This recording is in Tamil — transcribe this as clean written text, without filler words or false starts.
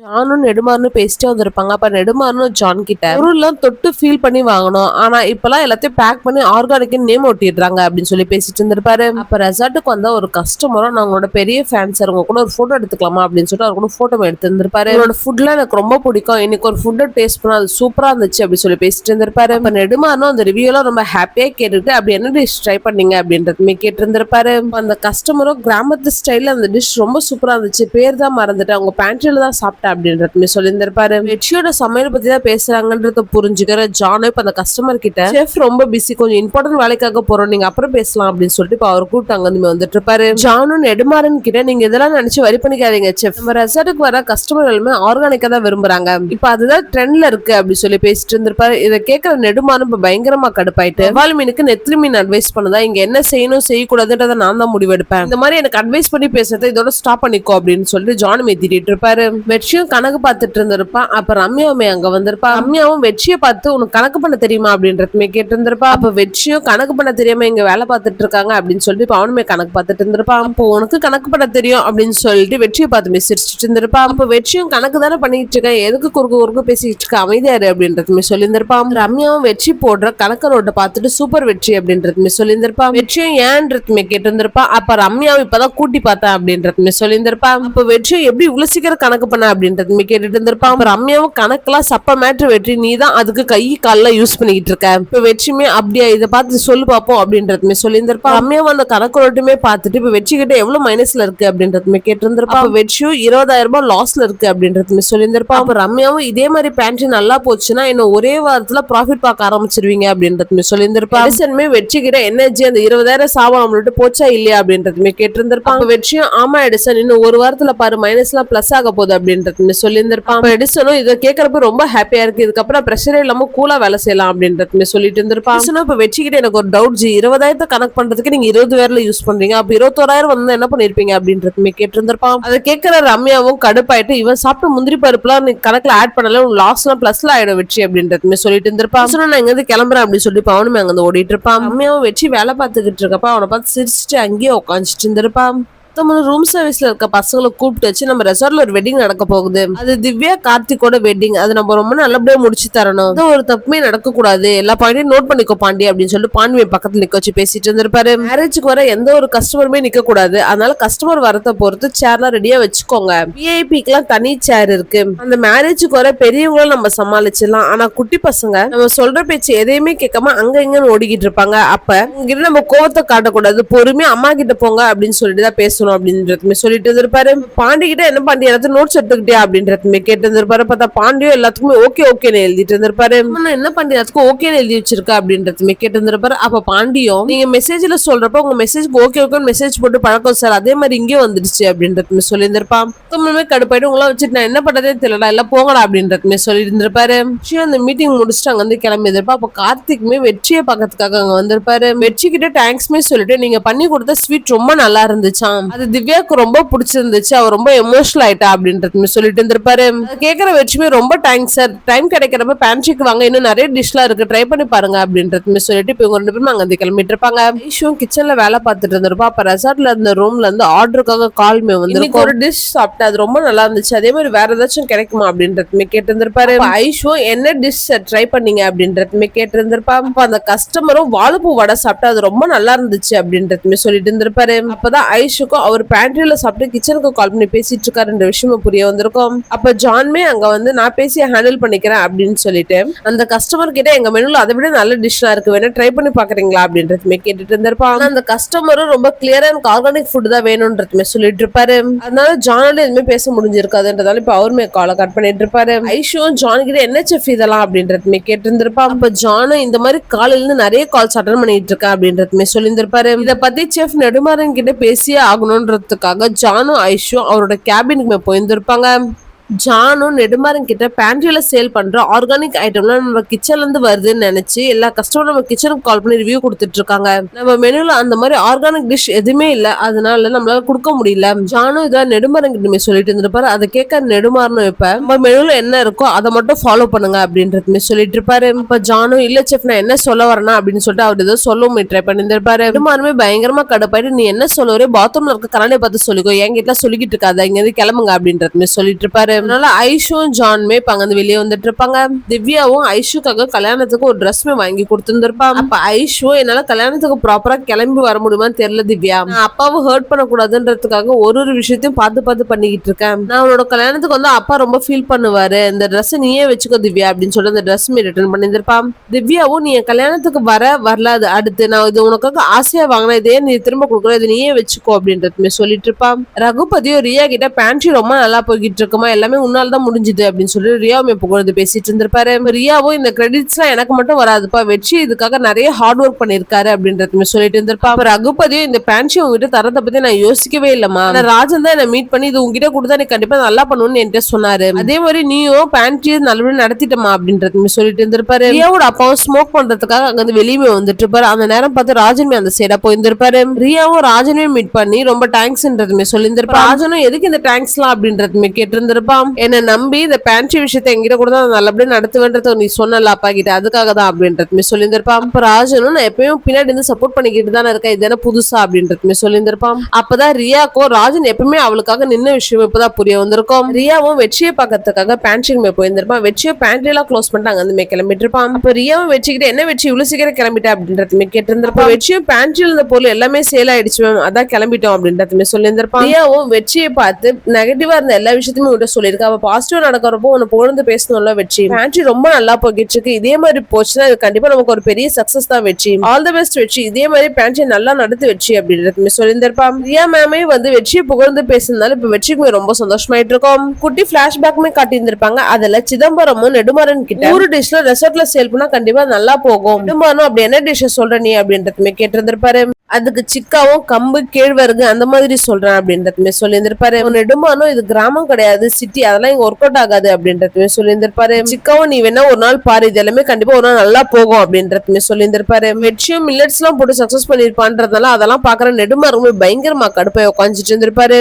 ஜானும் நெடுமாறனும் பேசிட்டே வந்திருப்பாங்க. அப்ப நெடுமாறனும் ஜான் கிட்ட பொருள்லாம் தொட்டு ஃபீல் பண்ணி வாங்கணும், ஆனா இப்பெல்லாம் எல்லாத்தையும் பேக் பண்ணி ஆர்கானிக் நேம் ஒட்டிடுறாங்க அப்படின்னு சொல்லி பேசிட்டு இருந்திருப்பாரு. அப்ப ரெசார்ட்டுக்கு வந்த ஒரு கஸ்டமரும் நாங்களோட பெரிய ஃபேன்ஸ் உங்க கூட ஒரு போட்டோ எடுத்துக்கலாமா அப்படின்னு சொல்லிட்டு அவர் கூட போட்டோ எடுத்து இருந்திருப்பாரு. உங்களோட ஃபுட்லாம் எனக்கு ரொம்ப பிடிக்கும், இன்னைக்கு ஒரு ஃபுட்டை டேஸ்ட் பண்ணா அது சூப்பரா இருந்துச்சு அப்படின்னு சொல்லி பேசிட்டு இருந்திருப்பாரு. அப்ப நெடுமாறனும் அந்த ரிவ்யூலாம் ரொம்ப ஹாப்பியா கேட்டுட்டு அப்படி என்ன டிஷ் ட்ரை பண்ணீங்க அப்படின்றதுமே கேட்டு இருந்திருப்பாரு. அந்த கஸ்டமரும் கிராமத்து ஸ்டைல்ல அந்த டிஷ் ரொம்ப சூப்பரா இருந்துச்சு, பேர் தான் மறந்துட்டு அவங்க பேண்ட்ரியில தான் சாப்பிட்டேன் அப்படின்றதுமே சொல்லியிருந்திருப்பாரு. வெற்றியோட சமையல் பத்தி தான் பேசுறாங்கன்றத புரிஞ்சுக்கிற ஜானோ இப்ப அந்த கஸ்டமர் கிட்ட செஃப் ரொம்ப பிஸி, கொஞ்சம் இம்பார்ட்டன்ட் வேலைக்காக போறோம், நீங்க அப்புறம் பேசலாம் அப்படின்னு சொல்லிட்டு இப்ப அவர் கூட்டாங்க வந்துட்டு இருப்பாரு. ஜானு நெடுமாறன் கிட்ட நீங்க இதெல்லாம் நினைச்சு வரி பண்ணிக்காதீங்க செஃப், நம்ம ரெசார்ட்டுக்கு வர கஸ்டமர் எல்லாமே ஆர்கானிக்கா தான் விரும்புறாங்க, இப்ப அதுதான் ட்ரெண்ட்ல இருக்கு அப்படி சொல்லி பேசிட்டு இருந்திருப்பாரு. இதை கேட்கிற நெடுமாறன் இப்ப பயங்கரமா கடுப்பாயிட்டு வால் மீனுக்கு நெத்திலி மீன் அட்வைஸ் பண்ணதா, இங்க என்ன செய்யணும் செய்யக்கூடாதுன்றத நான் தான் முடிவெடுப்பேன், இந்த மாதிரி எனக்கு அட்வைஸ் பண்ணி பேசுறதை இதோட ஸ்டாப் பண்ணிக்கோ அப்படின்னு சொல்லிட்டு ஜானு மேத்திட்டு இருப்பாரு. வெற்றியும் கணக்கு பார்த்துட்டு இருந்திருப்பா. அப்ப ரம்யாவுமே அங்க வந்திருப்பா. ரம்யாவும் வெற்றியை பார்த்து உனக்கு கணக்கு பண்ண தெரியுமா அப்படின்றதுமே கேட்டு இருந்திருப்பா. அப்ப வெற்றியும் கணக்கு பண்ண தெரியாம இங்க வேலை பார்த்துட்டு இருக்காங்க அப்படின்னு சொல்லிட்டு அவனுமே கணக்கு பார்த்துட்டு இருந்திருப்பான். அப்போ உனக்கு கணக்கு பண்ண தெரியும் அப்படின்னு சொல்லிட்டு வெற்றியை பார்த்து சிரிச்சுட்டு இருந்திருப்பா. அப்ப வெற்றியும் கணக்கு தானே பண்ணிட்டு இருக்கேன், எதுக்கு குறுக்கு பேசிட்டு இருக்க, அமைதியாரு அப்படின்றதுமே சொல்லியிருந்திருப்பான். ரம்யாவும் வெற்றி போடுற கணக்கு நோட்டை பார்த்துட்டு சூப்பர் வெற்றி அப்படின்றதுமே சொல்லியிருந்திருப்பா. வெற்றியும் ஏன்றதுமே கேட்டு இருந்திருப்பா. அப்ப ரம்யாவும் இப்பதான் கூட்டி பார்த்தேன் அப்படின்றதுமே சொல்லியிருந்திருப்பா. அப்ப வெற்றியும் எப்படி இவ்வளவு சீக்கிரம் கணக்கு பண்ண அப்படின்றதுமே கேட்டுட்டு இருந்திருப்பா. அப்ப ரம்யாவும் கணக்கெல்லாம் சப்ப மேட்ரு வெற்றி, நீ தான் அதுக்கு கை கால யூஸ் பண்ணிக்கிட்டு இருக்க, இப்ப வெற்றியுமே அப்படியா இதை பார்த்து சொல்லு பாப்போம் அப்படின்றதுமே சொல்லியிருந்திருப்பா. ரம்யாவும் அந்த கணக்கு நோட்டுமே பார்த்துட்டு இப்ப வெற்றி கிட்ட எவ்வளவு மைனஸ்ல இருக்கு அப்படின்றதுமே கேட்டு இருந்திருப்பா. அப்ப வெற்றியும் 20,000 ரூபாய் லாஸ்ல இருக்கு அப்படின்றதுமே சொல்லியிருந்திருப்பா. அப்ப ரம்யாவும் இதே மாதிரி பேண்ட்ரி நல்லா போச்சுன்னா இன்னும் ஒரே வாரத்துல ப்ராஃபிட் பார்க்க ஆரம்பிச்சிருவீங்க அப்படின்றதுமே சொல்லியிருந்திருப்பா. வெற்றி கிட்ட எனர்ஜி அந்த 20,000 சாபம் விட்டு போச்சா இல்லையா அப்படின்றதுமே கேட்டு இருந்திருப்பா. வெற்றியும் ஆமா எடிசன், இன்னும் ஒரு வாரத்துல பாரு மைனஸ் எல்லாம் பிளஸ் ஆக போகுது அப்படின்றது சொல்லியிருந்திருப்பான். எடிசனும் இதை கேட்கறப்ப ரொம்ப ஹாப்பியா இருக்கு, இதுக்கப்புறம் பிரஷரே இல்லாம கூலா வேலை செய்யலாம் அப்படின்றதுமே சொல்லிட்டு இருந்திருப்பான். இப்ப வெற்றிக்கிட்ட எனக்கு ஒரு டவுட் ஜி, 20,000 கணக்கு பண்றதுக்கு நீங்க 20,000 யூஸ் பண்றீங்க, அப்ப 21,000 வந்து என்ன பண்ணிருப்பீங்க அப்படின்றதுமே கேட்டு இருந்திருப்பான். அதை கேட்கிற ரம்யாவும் கடுப்பாயிட்டு இவன் சாப்பிட்ட முந்திரி பருப்புலாம் நீ கணக்குல ஆட் பண்ணல, லாஸ் எல்லாம் பிளஸ்ல ஆயிடும் வெற்றி அப்படின்றதுமே சொல்லிட்டு இருந்திருப்பான். நான் இங்க இருந்து கிளம்புறேன் அப்படின்னு சொல்லிட்டு அவனுமே அங்க ஓடிட்டு இருப்பான். ரம்யாவும் வெற்றி வேலை பார்த்துக்கிட்டு இருக்கப்ப அவனை பார்த்து சிரிச்சுட்டு அங்கேயே உட்காந்துட்டு இருந்திருப்பான். ரூம் சர்வீஸ்ல இருக்க பசங்களை கூப்பிட்டு வச்சு நம்ம ரெசார்ட்ல ஒரு வெட்டிங் நடக்க போகுது, அது திவ்யா கார்த்திகோட வெட்டிங், அது நம்ம ரொம்ப நல்லபடியா முடிச்சு தரணும், ஒரு தப்புமே நடக்க கூடாது, எல்லா பாயிண்டையும் நோட் பண்ணிக்கோ பாண்டி அப்படின்னு சொல்லிட்டு பாண்டியை பக்கத்துல நிக்க வச்சு பேசிட்டு இருந்திருப்பாரு. மேரேஜுக்கு வர எந்த ஒரு கஸ்டமருமே நிக்க கூடாது, அதனால கஸ்டமர் வரத பொறுத்து சேர்லாம் ரெடியா வச்சுக்கோங்க, விஐபிக்கு எல்லாம் தனி சேர் இருக்கு, அந்த மேரேஜுக்கு வர பெரியவங்களும் நம்ம சமாளிச்சிடலாம், ஆனா குட்டி பசங்க நம்ம சொல்ற பேச்சு எதையுமே கேட்காம அங்க இங்கன்னு ஓடிக்கிட்டு இருப்பாங்க, அப்ப உங்ககிட்ட நம்ம கோவத்தை காட்டக்கூடாது, பொறுமையா அம்மா கிட்ட போங்க அப்படின்னு சொல்லிட்டு தான் பேசணும் அப்படின்றதுமே சொல்லிட்டு இருப்பாரு. பாண்டி கிட்ட என்ன பாண்டி எல்லாத்தையும் நோட்ஸ் எடுத்துக்கிட்டியா அப்படின்றதுமே கேட்டு இருந்திருப்பாரு. பார்த்தா பாண்டியோ எல்லாத்துக்குமே ஓகே ஓகேன்னு எழுதிட்டு இருந்திருப்பாரு. என்ன பாண்டி எல்லாத்துக்கும் ஓகேன்னு எழுதி வச்சிருக்கா அப்படின்றதுமே கேட்டு இருந்திருப்பாரு. அப்ப பாண்டியும் நீங்க மெசேஜ்ல சொல்றப்ப உங்க மெசேஜ்க்கு ஓகே ஓகேன்னு மெசேஜ் போட்டு பழக்கம் சார், அதே மாதிரி இங்கே வந்துடுச்சு அப்படின்றதுமே சொல்லியிருந்திருப்பான். கடுப்பாயிட்டு உங்களா வச்சுட்டு நான் என்ன பண்றதே தெரியல, எல்லாம் போங்கடா அப்படின்றதுமே சொல்லிட்டு இருந்திருப்பாரு. அந்த மீட்டிங் முடிச்சுட்டு அங்க வந்து கிளம்பி இருப்பா. அப்ப கார்த்திக்குமே வெற்றியை பக்கத்துக்காக அங்க வந்திருப்பாரு. வெற்றி கிட்ட தேங்க்ஸ்மே சொல்லிட்டு நீங்க பண்ணி கொடுத்த ஸ்வீட் ரொம்ப நல்லா இருந்துச்சாம், அது திவ்யாவுக்கு ரொம்ப பிடிச்சிருந்துச்சு, அவர் ரொம்ப எமோஷனல் ஆயிட்டா அப்படின்றது சொல்லிட்டு இருந்திருப்பாரு. கேட்கிற வெற்றியுமே ரொம்ப தேங்க்ஸ் சார், டைம் கிடைக்கிறப்ப பேண்ட்ரிக்கு வாங்க, இன்னும் நிறைய டிஷ்லாம் இருக்கு ட்ரை பண்ணி பாருங்க அப்படின்றது சொல்லிட்டு இப்ப இவங்க 2 பேரும் அங்க வந்து கிளம்பிட்டு இருப்பாங்க. ஐஷும் கிச்சன்ல வேலை பார்த்துட்டு இருந்திருப்பா. அப்ப ரெசார்ட்ல இருந்த ரூம்ல இருந்து ஆர்டருக்காக கால்மே வந்து ஒரு டிஷ் சாப்பிட்டு அது ரொம்ப நல்லா இருந்துச்சு, அதே மாதிரி வேற ஏதாச்சும் கிடைக்குமா அப்படின்றதுமே கேட்டு இருந்திருப்பாரு. ஐஷும் என்ன டிஷ் ட்ரை பண்ணீங்க அப்படின்றதுமே கேட்டு இருந்திருப்பா. அப்ப அந்த கஸ்டமரும் வாழைப்பூ வடை சாப்பிட்டு அது ரொம்ப நல்லா இருந்துச்சு அப்படின்றதுமே சொல்லிட்டு இருந்திருப்பாரு. அப்பதான் ஐஷுக்கும் அவர் பேண்ட்ரியில சாப்பிட்டு கிச்சனுக்கு கால் பண்ணி பேசிட்டு இருக்காருன்ற விஷயம் புரிய வந்திருக்கும். அப்ப ஜான்மே அங்க வந்து நான் பேசி ஹேண்டில் பண்ணிக்கிறேன் அப்படின்னு சொல்லிட்டு அந்த கஸ்டமர் கிட்ட எங்க மெனுல அதை விட நல்ல டிஷ்ஷா இருக்கு, வேணா ட்ரை பண்ணி பாக்குறீங்களா அப்படின்றதுமே கேட்டுட்டு இருந்திருப்பான். அந்த கஸ்டமரும் ரொம்ப கிளியரா எனக்கு ஆர்கானிக் ஃபுட் தான் வேணும்ன்றதுமே சொல்லிட்டு இருப்பாரு. அதனால ஜானோட எதுவுமே பேச முடிஞ்சிருக்காதுன்றதால இப்ப அவருமே காலை கட் பண்ணிட்டு இருப்பாரு. ஐஷுவும் ஜான் கிட்ட என்ன செஃப் இதெல்லாம் அப்படின்றதுமே கேட்டு இருந்திருப்பான். அப்ப ஜானும் இந்த மாதிரி காலையில இருந்து நிறைய கால்ஸ் அட்டன் பண்ணிட்டு இருக்கா அப்படின்றதுமே சொல்லியிருந்திருப்பாரு. இதை பத்தி செஃப் நெடுமாறன் கிட்ட பேசியே ஆகணும்ன்றதுக்காக ஜானும் ஐஷும் அவரோட கேபினுக்கு போயிருந்திருப்பாங்க. ஜானும் நெடுமாறன் கிட்ட பேண்ட்ரியில சேல் பண்ற ஆர்கானிக் ஐட்டம்லாம் நம்ம கிச்சன்ல இருந்து வருதுன்னு நினைச்சு எல்லா கஸ்டமரும் நம்ம கிச்சனுக்கு கால் பண்ணி ரிவ்யூ கொடுத்துட்டு இருக்காங்க, நம்ம மெனுல அந்த மாதிரி ஆர்கானிக் டிஷ் எதுவுமே இல்ல, அதனால நம்மளால கொடுக்க முடியல. ஜானும் இதை நெடுமாறன் கிட்ட சொல்லிட்டு இருந்திருப்பாரு. அதை கேட்க நெடுமாறனும் இப்ப நம்ம மெனுல என்ன இருக்கோ அதை மட்டும் ஃபாலோ பண்ணுங்க அப்படின்றதுமே சொல்லிட்டு இருப்பாரு. இப்ப ஜானும் இல்ல செஃப் நான் என்ன சொல்ல வரேன்னா அப்படின்னு சொல்லிட்டு அவர் ஏதோ சொல்லவும் ட்ரை பண்ணிருப்பாரு. நெடுமாறனுமே பயங்கரமா கடுப்பாயிட்டு நீ என்ன சொல்லுவரே பாத்ரூம்ல இருக்க கரண்டியை பார்த்து சொல்லிக்கோ, என்கிட்ட சொல்லிக்கிட்டு இருக்காது, இங்க இருந்து கிளம்புங்க அப்படின்றதுமே சொல்லிட்டு இருப்பாரு. அதனால ஐஷும் ஜானுமே இப்ப அங்க வெளியே வந்துட்டு இருப்பாங்க. திவ்யாவும் ஐஷுக்காக கல்யாணத்துக்கு ஒரு ட்ரெஸ்மே வாங்கி கொடுத்துருப்பாங்க. அப்ப ஐஷு என்னால கல்யாணத்துக்கு ப்ராப்பரா கிளம்பி வர முடியுமான்னு தெரியல திவ்யா, நான் அப்பாவை ஹர்ட் பண்ண கூடாதுன்றதுக்காக ஒரு விஷயத்தையும் பார்த்து பார்த்து பண்ணிக்கிட்டு இருக்கேன். நான் உன்னோட கல்யாணத்துக்கு வந்து அப்பா ரொம்ப ஃபீல் பண்ணுவாரு, இந்த ட்ரெஸ் நீயே வச்சுக்கோ திவ்யா அப்படின்னு சொல்லி அந்த ட்ரெஸ் ரிட்டர்ன் பண்ணிருப்பான். திவ்யாவும் நீ என் கல்யாணத்துக்கு வரலாது, அடுத்து நான் இது உனக்காக ஆசையா வாங்கினா இதே நீ திரும்ப கொடுக்குற, இது நீயே வச்சுக்கோ அப்படின்றதுமே சொல்லிட்டு இருப்பான். ரகுபதியும் ரியா கிட்ட பேண்ட்ரி ரொம்ப நல்லா போய்கிட்டு இருக்குமா, எல்லாமே உன்னால தான் முடிஞ்சுது அப்படின்னு சொல்லி ரியாவுமே புகழ்ந்து பேசிட்டு இருந்திருப்பாரு. ரியாவும் இந்த கிரெடிட்ஸ் எல்லாம் எனக்கு மட்டும் வராதுப்பா, வெற்றி இதுக்காக நிறைய ஹார்ட் ஒர்க் பண்ணிருக்காரு அப்படின்றதுமே சொல்லிட்டு இருந்திருப்பா. அப்ப ரகுபதியும் இந்த பேண்ட்ரி உங்ககிட்ட தரத்தை பத்தி நான் யோசிக்கவே இல்லமா, ராஜன் தான் என்ன மீட் பண்ணி இது உங்ககிட்ட கொடுத்தா நீ கண்டிப்பா நல்லா பண்ணுன்னு என்கிட்ட சொன்னாரு, அதே மாதிரி நீயும் பேண்ட்ரியை நல்லபடியா நடத்திட்டமா அப்படின்றதுமே சொல்லிட்டு இருந்திருப்பாரு. ரியாவோட அப்பாவும் ஸ்மோக் பண்றதுக்காக அங்க வந்து வெளியே வந்துட்டு இருப்பாரு. அந்த நேரம் பார்த்து ராஜனுமே அந்த சைடா போயிருந்திருப்பாரு. ரியாவும் ராஜனையும் மீட் பண்ணி ரொம்ப தேங்க்ஸ்ன்றதுமே சொல்லியிருந்திருப்பா. ராஜனும் எதுக்கு இந்த தேங்க்ஸ் எல்லாம் அப்படின்றதுமே கேட்டிருந்திருப்பான். என்ன நம்பி இந்த பேண்ட்ரி விஷயத்தை எங்கிட்ட கூட தான் நல்லபடியா நடத்துவேன்றத நீ சொன்னல அப்பா கிட்ட, அதுக்காக தான் அப்படின்றதுமே சொல்லியிருந்திருப்பான். அப்ப ராஜனும் நான் எப்பயும் பின்னாடி இருந்து சப்போர்ட் பண்ணிக்கிட்டு தானே இருக்கேன், இது என்ன புதுசா அப்படின்றதுமே சொல்லியிருந்திருப்பான். அப்பதான் ரியாக்கும் ராஜன் எப்பவுமே அவளுக்காக நின்ன விஷயம் இப்பதான் புரிய வந்திருக்கும். ரியாவும் வெற்றியை பார்க்கறதுக்காக பேண்ட்ரிக்குமே போயிருந்திருப்பான். வெற்றியை பேண்ட்ரி எல்லாம் க்ளோஸ் பண்ணிட்டு அங்க வந்து கிளம்பிட்டு இருப்பான். அப்ப ரியாவும் வச்சுக்கிட்டு என்ன வெற்றி இவ்வளவு சீக்கிரம் கிளம்பிட்டா அப்படின்றதுமே கேட்டிருந்திருப்பான். வெற்றியும் பேண்ட்ரியில் இருந்த பொருள் எல்லாமே சேல் ஆயிடுச்சு மேம், அதான் கிளம்பிட்டோம் அப்படின்றதுமே சொல்லியிருந்திருப்பான். ரியாவும் வெற்றியை பார்த்து நெகட்டிவா இருந்த எல்லா விஷயத்தையுமே விட்டு சொல்லியிருக்கா. அவ பாசிட்டிவா நடக்கிறப்போ உன்னை புகழ்ந்து பேசணும்ல வெற்றி, பேண்ட்ரி ரொம்ப நல்லா போய்கிட்டு இருக்கு, இதே மாதிரி போச்சுன்னா இது கண்டிப்பா நமக்கு ஒரு பெரிய சக்சஸ் தான் வெற்றி, ஆல் தி பெஸ்ட் வெற்றி, இதே மாதிரி பேண்ட்ரி நல்லா நடத்து வெற்றி அப்படின்றதுமே சொல்லியிருந்திருப்பான். ரியா மேமே வந்து வெற்றியை புகழ்ந்து பேசினால இப்ப வெற்றிக்குமே ரொம்ப சந்தோஷமாயிட்டு இருக்கும். குட்டி பிளாஷ்பேக்குமே காட்டியிருந்திருப்பாங்க. அதுல சிதம்பரமும் நெடுமாறன் கிட்ட ஒரு டிஷ்ல ரெசார்ட்ல சேல் பண்ணா கண்டிப்பா நல்லா போகும், நெடுமாறனும் அப்படி என்ன டிஷ் சொல்ற நீ அப்படின்றதுமே கேட்டிருந்திருப்பாரு. அதுக்கு சிக்காவும் கம்பு கேழ்வரகு அந்த மாதிரி சொல்றேன் அப்படின்றதுமே சொல்லியிருந்திருப்பாரு. நெடுமானும் இது கிராமம் கிடையாது சிட்டி, அதெல்லாம் இங்க ஒர்க் அவுட் ஆகாது அப்படின்றதுமே சொல்லியிருந்திருப்பாரு. சிக்காவும் நீ வேணா ஒரு நாள் பாரு, இது எல்லாமே கண்டிப்பா ஒரு நாள் நல்லா போகும் அப்படின்றதுமே சொல்லியிருந்திருப்பாரு. வெற்றியும் மில்லட்ஸ் எல்லாம் போட்டு சக்சஸ் பண்ணிருப்பான்றதுனால அதெல்லாம் பாக்குற நெடுமாறுமே பயங்கரமா கடுப்பை உட்காந்துட்டு இருந்திருப்பாரு.